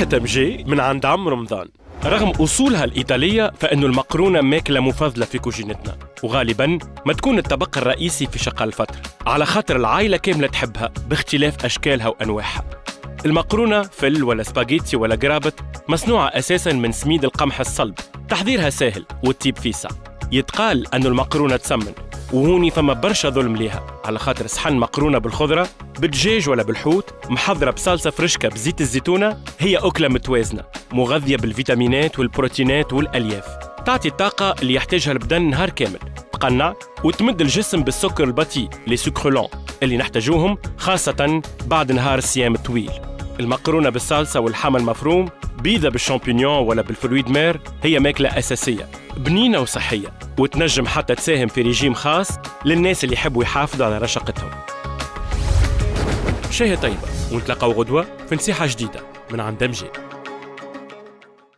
نصيحة مجي من عند عم رمضان. رغم أصولها الإيطالية فإنه المقرونة ماكلة مفضلة في كوجينتنا، وغالباً ما تكون الطبق الرئيسي في شقة الفطر، على خاطر العائلة كاملة تحبها باختلاف أشكالها وأنواعها. المقرونة فل ولا سباغيتي ولا قرابط مصنوعة أساساً من سميد القمح الصلب، تحضيرها سهل والطيب فيسع. يتقال أنه المقرونة تسمن، وهوني فما برشا ظلم ليها، على خاطر صحن مقرونة بالخضرة بالدجاج ولا بالحوت محضرة بصلصة فرشكة بزيت الزيتونة هي أكلة متوازنة مغذية بالفيتامينات والبروتينات والألياف، تعطي الطاقة اللي يحتاجها البدن نهار كامل، تقنع وتمد الجسم بالسكر البطيء لي سكرولون اللي نحتاجوهم خاصة بعد نهار الصيام الطويل. المقرونة بالصلصة والحمى المفروم بيضة بالشامبينيون ولا بالفرويد مير هي ماكلة أساسية بنينة وصحية، وتنجم حتى تساهم في ريجيم خاص للناس اللي يحبوا يحافظوا على رشاقتهم. شاهي طيبة، ونتلاقاو غدوة في نصيحة جديدة من عند مجي.